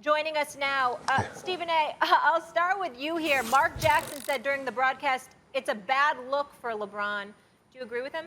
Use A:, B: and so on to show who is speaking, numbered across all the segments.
A: joining us now. Stephen A., I'll start with you here. Mark Jackson said during the broadcast, it's a bad look for LeBron. Do you agree with him?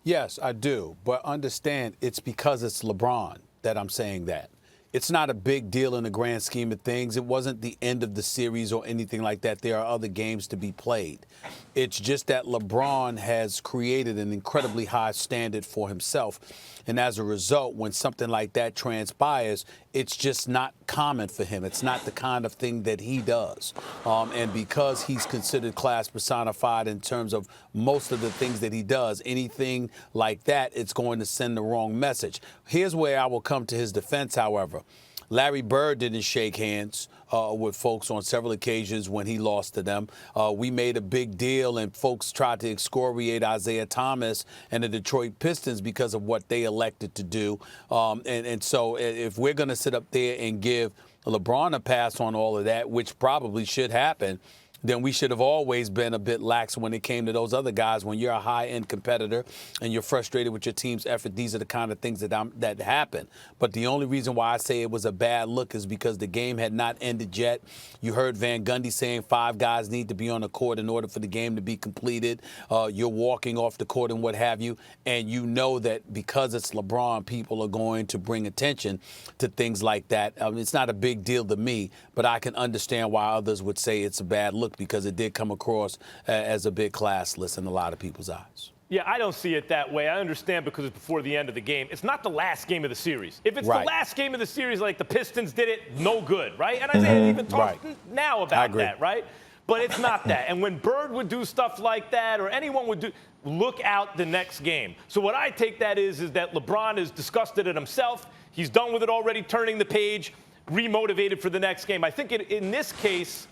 B: Yes, I do. But understand, it's because it's LeBron that I'm saying that. It's not a big deal in the grand scheme of things. It wasn't the end of the series or anything like that. There are other games to be played. It's just that LeBron has created an incredibly high standard for himself. And as a result, when something like that transpires, it's just not common for him. It's not the kind of thing that he does. And because he's considered class personified in terms of most of the things that he does, anything like that, it's going to send the wrong message. Here's where I will come to his defense, however. Larry Bird didn't shake hands with folks on several occasions when he lost to them. We made a big deal, and folks tried to excoriate Isaiah Thomas and the Detroit Pistons because of what they elected to do. And so if we're going to sit up there and give LeBron a pass on all of that, which probably should happen, then we should have always been a bit lax when it came to those other guys. When you're a high-end competitor and you're frustrated with your team's effort, these are the kind of things that happen. But the only reason why I say it was a bad look is because the game had not ended yet. You heard Van Gundy saying 5 guys need to be on the court in order for the game to be completed. You're walking off the court and what have you, and you know that because it's LeBron, people are going to bring attention to things like that. It's not a big deal to me, but I can understand why others would say it's a bad look, because it did come across as a bit classless in a lot of people's eyes.
C: Yeah, I don't see it that way. I understand because it's before the end of the game. It's not the last game of the series. If it's the last game of the series, like the Pistons did it, no good, right? And I even talk now about that, right? But it's not that. And when Bird would do stuff like that, or anyone would do, look out the next game. So what I take that is that LeBron is disgusted at himself. He's done with it already, turning the page, remotivated for the next game. I think in this case,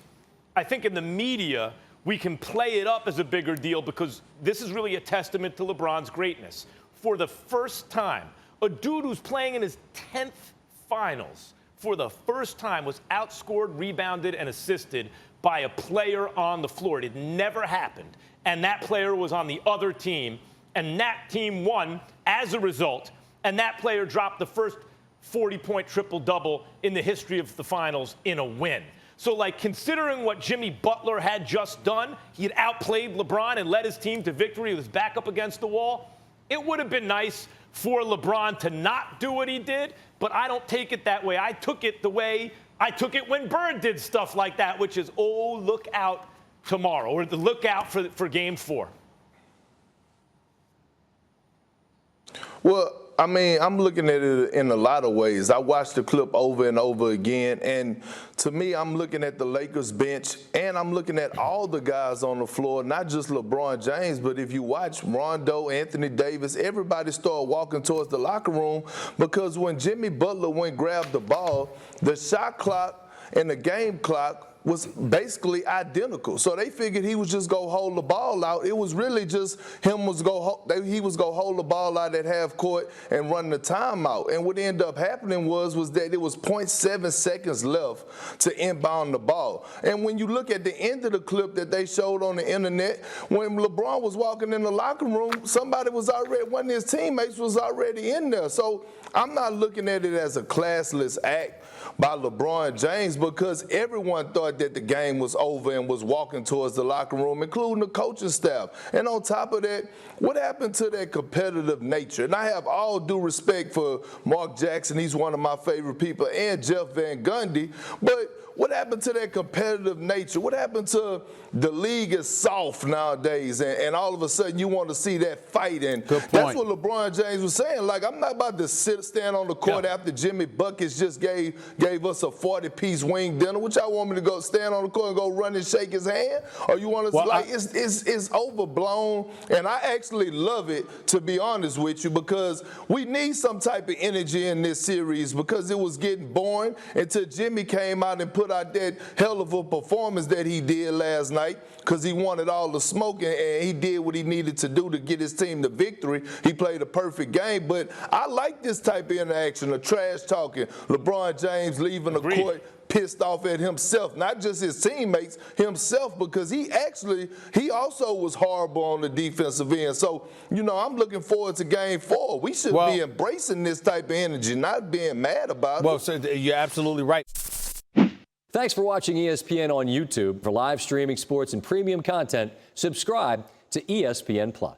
C: I think in the media, we can play it up as a bigger deal because this is really a testament to LeBron's greatness. For the first time, a dude who's playing in his 10th finals, for the first time, was outscored, rebounded, and assisted by a player on the floor. It had never happened. And that player was on the other team, and that team won as a result. And that player dropped the first 40-point triple-double in the history of the finals in a win. So, like, considering what Jimmy Butler had just done, he had outplayed LeBron and led his team to victory. He was back up against the wall. It would have been nice for LeBron to not do what he did, but I don't take it that way. I took it the way I took it when Bird did stuff like that, which is, oh, look out tomorrow, or the look out for Game 4.
D: Well, I mean, I'm looking at it in a lot of ways. I watched the clip over and over again, and to me, I'm looking at the Lakers bench, and I'm looking at all the guys on the floor, not just LeBron James, but if you watch Rondo, Anthony Davis, everybody started walking towards the locker room because when Jimmy Butler went and grabbed the ball, the shot clock and the game clock was basically identical. So they figured he was just going to hold the ball out. It was really just he was going to hold the ball out at half court and run the timeout. And what ended up happening was that it was 0.7 seconds left to inbound the ball. And when you look at the end of the clip that they showed on the internet, when LeBron was walking in the locker room, one of his teammates was already in there. So I'm not looking at it as a classless act by LeBron James because everyone thought that the game was over and was walking towards the locker room, including the coaching staff. And on top of that, what happened to that competitive nature? And I have all due respect for Mark Jackson. He's one of my favorite people, and Jeff Van Gundy. But what happened to that competitive nature? What happened to the league is soft nowadays, and all of a sudden you want to see that fight? And that's what LeBron James was saying. Like, I'm not about to stand on the court after Jimmy Buckets just gave us a 40-piece wing dinner. Which I want me to go stand on the court and go run and shake his hand? Or you want to it's overblown, and I actually love it, to be honest with you, because we need some type of energy in this series because it was getting boring until Jimmy came out and put out that hell of a performance that he did last night because he wanted all the smoke and he did what he needed to do to get his team the victory. He played a perfect game, but I like this type of interaction, the trash talking, LeBron James leaving the court pissed off at himself, not just his teammates, himself, because he also was horrible on the defensive end. So, I'm looking forward to Game 4. We should be embracing this type of energy, not being mad about it.
B: Well, so you're absolutely right.
E: Thanks for watching ESPN on YouTube. For live streaming sports and premium content, subscribe to ESPN+.